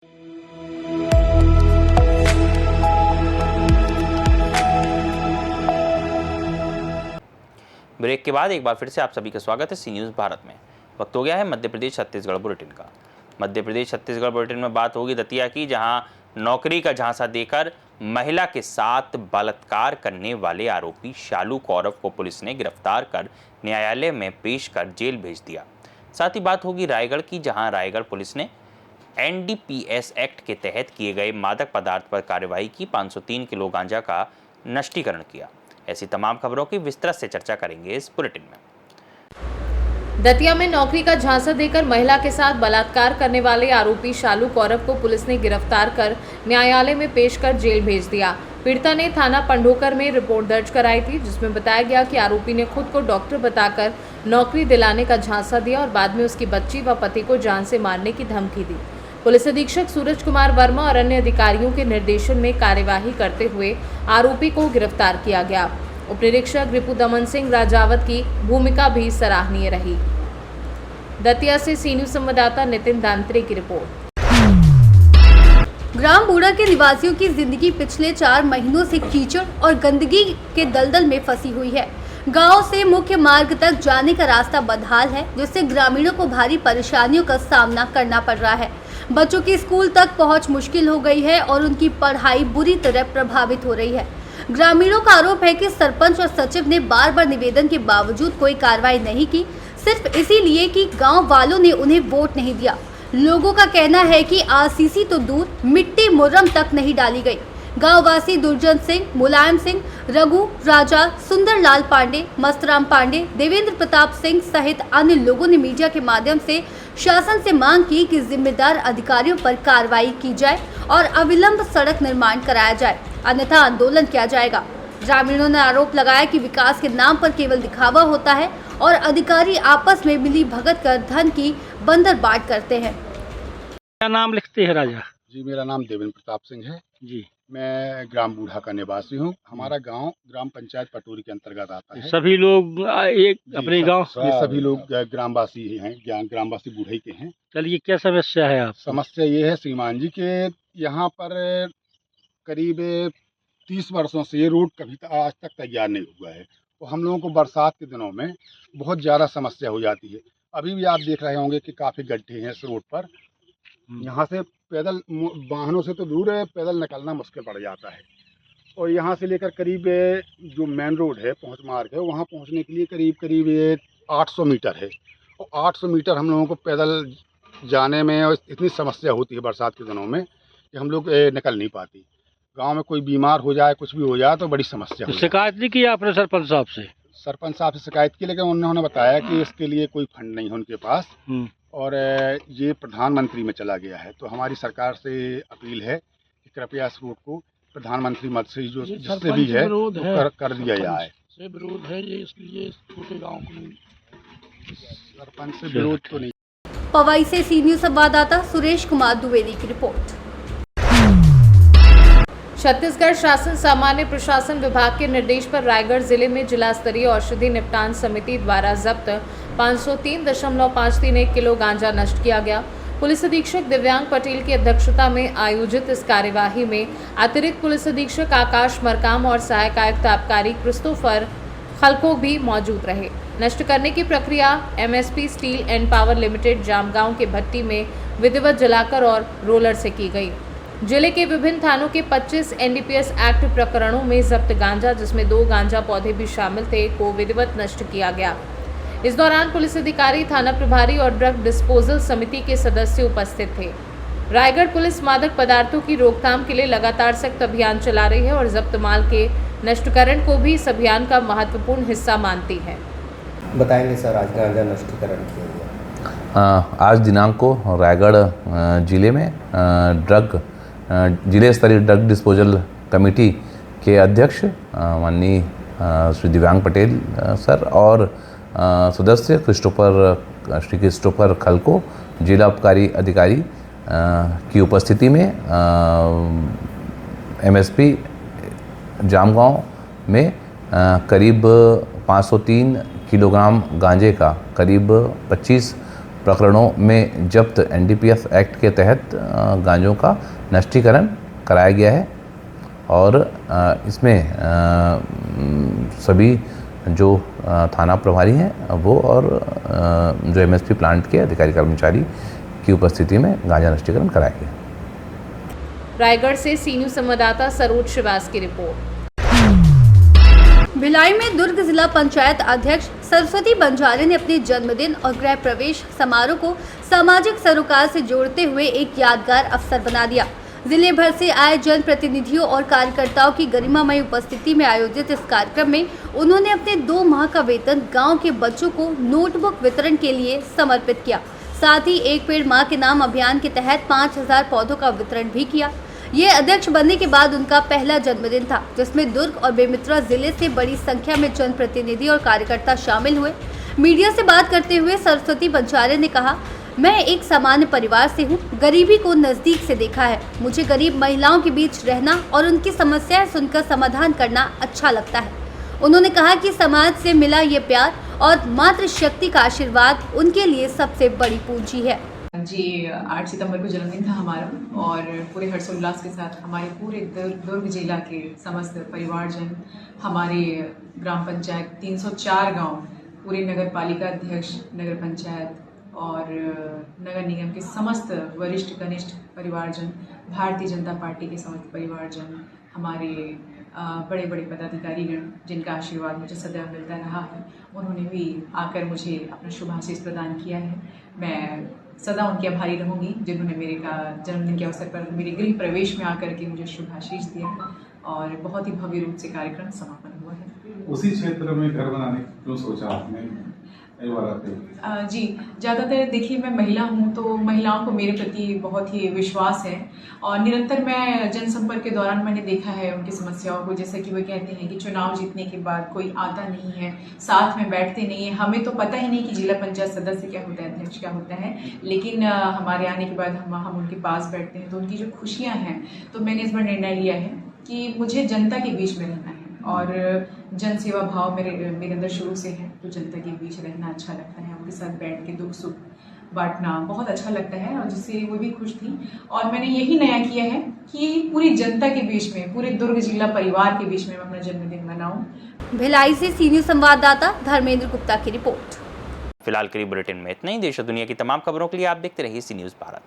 Break के बाद एक बार फिर से आप सभी का स्वागत है सी न्यूज़ भारत में। वक्त हो गया है मध्य प्रदेश छत्तीसगढ़ बुलेटिन का। मध्य प्रदेश छत्तीसगढ़ बुलेटिन में बात होगी दतिया की, जहां नौकरी का झांसा देकर महिला के साथ बलात्कार करने वाले आरोपी शालू कौरव को पुलिस ने गिरफ्तार कर न्यायालय में पेश कर जेल भेज दिया। साथ ही बात होगी रायगढ़ की, जहां रायगढ़ पुलिस ने NDPS एक्ट के तहत किए गए मादक पदार्थ पर कार्रवाई की, 503 किलो गांजा का नष्टीकरण किया। ऐसी तमाम खबरों की विस्तृत से चर्चा करेंगे इस बुलेटिन में। दतिया में नौकरी का झांसा देकर महिला के साथ बलात्कार करने वाले आरोपी शालू कौरव को पुलिस ने गिरफ्तार कर न्यायालय में पेश कर जेल भेज दिया। पीड़िता ने थाना पंढोकर में रिपोर्ट दर्ज कराई थी, जिसमें बताया गया कि आरोपी ने खुद को डॉक्टर बताकर नौकरी दिलाने का झांसा दिया और बाद में उसकी बच्ची व पति को जान से मारने की धमकी दी। पुलिस अधीक्षक सूरज कुमार वर्मा और अन्य अधिकारियों के निर्देशन में कार्यवाही करते हुए आरोपी को गिरफ्तार किया गया। उप निरीक्षक रिपु दमन सिंह राजावत की भूमिका भी सराहनीय रही। दतिया से सी न्यूज़ संवाददाता नितिन दांत्रे की रिपोर्ट। ग्राम बूढ़ा के निवासियों की जिंदगी पिछले 4 महीनों से कीचड़ और गंदगी के दलदल में फंसी हुई है। गांव से मुख्य मार्ग तक जाने का रास्ता बदहाल है, जिससे ग्रामीणों को भारी परेशानियों का सामना करना पड़ रहा है। बच्चों की स्कूल तक पहुंच मुश्किल हो गई है और उनकी पढ़ाई बुरी तरह प्रभावित हो रही है। ग्रामीणों का आरोप है कि सरपंच और सचिव ने बार बार निवेदन के बावजूद कोई कार्रवाई नहीं की, सिर्फ इसीलिए कि गांव वालों ने उन्हें वोट नहीं दिया। लोगों का कहना है कि RCC तो दूर, मिट्टी मुर्रम तक नहीं डाली गई। गांववासी दुर्जन सिंह, मुलायम सिंह, रघु राजा, सुंदरलाल पांडे, मस्तराम पांडे, देवेंद्र प्रताप सिंह सहित अन्य लोगों ने मीडिया के माध्यम से शासन से मांग की कि जिम्मेदार अधिकारियों पर कार्रवाई की जाए और अविलंब सड़क निर्माण कराया जाए, अन्यथा आंदोलन किया जाएगा। ग्रामीणों ने आरोप लगाया कि विकास के नाम पर केवल दिखावा होता है और अधिकारी आपस में मिली भगत कर धन की बंदरबाट करते हैं। क्या नाम लिखते हैं राजा? जी, मेरा नाम देवेंद्र प्रताप सिंह है जी। मैं ग्राम बूढ़ा का निवासी हूँ। हमारा गांव ग्राम पंचायत पटोरी के अंतर्गत आता है। सभी लोग एक अपने गांव, ये सभी लोग ग्रामवासी ही हैं, ग्रामवासी बूढ़े के हैं। चलिए, क्या समस्या है आप? समस्या ये है श्रीमान जी के यहाँ पर करीब 30 वर्षों से ये रोड कभी आज तक तैयार नहीं हुआ है। तो हम लोगों को बरसात के दिनों में बहुत ज़्यादा समस्या हो जाती है। अभी भी आप देख रहे होंगे कि काफ़ी गड्ढे हैं इस रोड पर। यहाँ से पैदल, वाहनों से तो दूर है, पैदल निकलना मुश्किल पड़ जाता है। और यहाँ से लेकर करीब जो मेन रोड है, पहुँच मार्ग है, वहाँ पहुँचने के लिए करीब ये 800 मीटर है। और 800 मीटर हम लोगों को पैदल जाने में और इतनी समस्या होती है बरसात के दिनों में कि हम लोग निकल नहीं पाती। गांव में कोई बीमार हो जाए, कुछ भी हो जाए तो बड़ी समस्या हो जाए। शिकायत नहीं की आपने सरपंच साहब से? सरपंच साहब से शिकायत की, लेकिन उन्होंने बताया कि इसके लिए कोई फंड नहीं है उनके पास और ये प्रधानमंत्री में चला गया है। तो हमारी सरकार से अपील है कि कृपया इस रोड को प्रधानमंत्री मद से जो जिससे भी है तो कर दिया जाए। विरोध है ये, इसलिए छोटे गाँव को सरपंच से विरोध तो नहीं। पवई से सी न्यूज़ संवाददाता सुरेश कुमार द्विवेदी की रिपोर्ट। छत्तीसगढ़ शासन सामान्य प्रशासन विभाग के निर्देश पर रायगढ़ जिले में जिला स्तरीय औषधि निपटान समिति द्वारा जब्त 503.531 किलो गांजा नष्ट किया गया। पुलिस अधीक्षक दिव्यांग पटेल की अध्यक्षता में आयोजित इस कार्यवाही में अतिरिक्त पुलिस अधीक्षक आकाश मरकाम और सहायक आयुक्त आबकारी क्रिस्टोफर खलको भी मौजूद रहे। नष्ट करने की प्रक्रिया MSP steel and power limited Jamgaon के भट्टी में विधिवत जलाकर और रोलर से की गई। जिले के विभिन्न थानों के 25 NDPS एक्ट प्रकरणों में जब्त गांजा, जिसमें 2 गांजा पौधे भी शामिल थे, को विधिवत नष्ट किया गया। इस दौरान पुलिस अधिकारी, थाना प्रभारी और ड्रग डिस्पोजल समिति के सदस्य उपस्थित थे। रायगढ़ पुलिस मादक पदार्थों की रोकथाम के लिए लगातार सख्त अभियान चला रही है और जब्त माल के नष्टीकरण को भी इस अभियान का महत्वपूर्ण हिस्सा मानती है। बताएंगे सर, आज गांजा नष्टीकरण किया गया? आज दिनांक को रायगढ़ जिले में जिले स्तरीय ड्रग डिस्पोजल कमेटी के अध्यक्ष माननीय श्री दिव्यांग पटेल सर और सदस्य श्री क्रिस्टोफर खलको, जिला आबकारी अधिकारी की उपस्थिति में MSP जामगांव में करीब 503 किलोग्राम गांजे का करीब 25 प्रकरणों में जब्त एनडीपीएस एक्ट के तहत गांजों का नष्टीकरण कराया गया है और इसमें सभी जो थाना प्रभारी हैं वो और जो एमएसपी प्लांट के अधिकारी कर्मचारी की उपस्थिति में गांजा नष्टीकरण कराया गया। रायगढ़ से सी न्यूज़ संवाददाता सरोज श्रीवास की रिपोर्ट। भिलाई में दुर्ग जिला पंचायत अध्यक्ष सरस्वती बंजारे ने अपने जन्मदिन और गृह प्रवेश समारोह को सामाजिक सरोकार से जोड़ते हुए एक यादगार अवसर बना दिया। जिले भर से आए जनप्रतिनिधियों और कार्यकर्ताओं की गरिमामय उपस्थिति में आयोजित इस कार्यक्रम में उन्होंने अपने 2 माह का वेतन गांव के बच्चों को नोटबुक वितरण के लिए समर्पित किया। साथ ही एक पेड़ मां के नाम अभियान के तहत 5000 पौधों का वितरण भी किया। ये अध्यक्ष बनने के बाद उनका पहला जन्मदिन था, जिसमें दुर्ग और बेमेतरा जिले से बड़ी संख्या में जनप्रतिनिधि और कार्यकर्ता शामिल हुए। मीडिया से बात करते हुए सरस्वती बंजारे ने कहा, मैं एक सामान्य परिवार से हूँ, गरीबी को नजदीक से देखा है। मुझे गरीब महिलाओं के बीच रहना और उनकी समस्याएं सुनकर समाधान करना अच्छा लगता है। उन्होंने कहा कि समाज से मिला ये प्यार और मातृशक्ति का आशीर्वाद उनके लिए सबसे बड़ी पूंजी है। जी 8 सितंबर को जन्मदिन था हमारा और पूरे हर्षोल्लास के साथ हमारे पूरे दुर्ग जिला के समस्त परिवारजन, हमारे ग्राम पंचायत 304 गांव, पूरे नगर पालिका अध्यक्ष, नगर पंचायत और नगर निगम के समस्त वरिष्ठ कनिष्ठ परिवारजन, भारतीय जनता पार्टी के समस्त परिवारजन, हमारे बड़े बड़े पदाधिकारीगण जिनका आशीर्वाद मुझे सदैव मिलता रहा है, उन्होंने भी आकर मुझे अपना शुभाशीष प्रदान किया है। मैं सदा उनकी आभारी रहूँगी जिन्होंने मेरे का जन्मदिन के अवसर पर मेरे गृह प्रवेश में आकर के मुझे शुभाशीष दिया और बहुत ही भव्य रूप से कार्यक्रम समापन हुआ है। उसी क्षेत्र में घर बनाने क्यों सोचा आपने? जी ज़्यादातर देखिए मैं महिला हूँ तो महिलाओं को मेरे प्रति बहुत ही विश्वास है और निरंतर मैं जनसंपर्क के दौरान मैंने देखा है उनकी समस्याओं को। जैसा कि वो कहते हैं कि चुनाव जीतने के बाद कोई आता नहीं है, साथ में बैठते नहीं है। हमें तो पता ही नहीं कि जिला पंचायत सदस्य क्या होता है, अध्यक्ष क्या होता है, लेकिन हमारे आने के बाद हम उनके पास बैठते हैं तो उनकी जो खुशियाँ हैं, तो मैंने इस बार निर्णय लिया है कि मुझे जनता के बीच में रहना है और जन सेवा भाव मेरे अंदर शुरू से है, तो जनता के बीच रहना अच्छा लगता है। उनके साथ बैठ के दुख सुख बांटना बहुत अच्छा लगता है और जिससे वो भी खुश थी। और मैंने यही नया किया है कि पूरी जनता के बीच में, पूरे दुर्ग जिला परिवार के बीच में मैं अपना जन्मदिन मनाऊं। भिलाई से सी न्यूज़ संवाददाता धर्मेंद्र गुप्ता की रिपोर्ट। फिलहाल के लिए बुलेटिन में इतना ही। देश और दुनिया की तमाम खबरों के लिए आप देखते रहिए सी न्यूज़ भारत।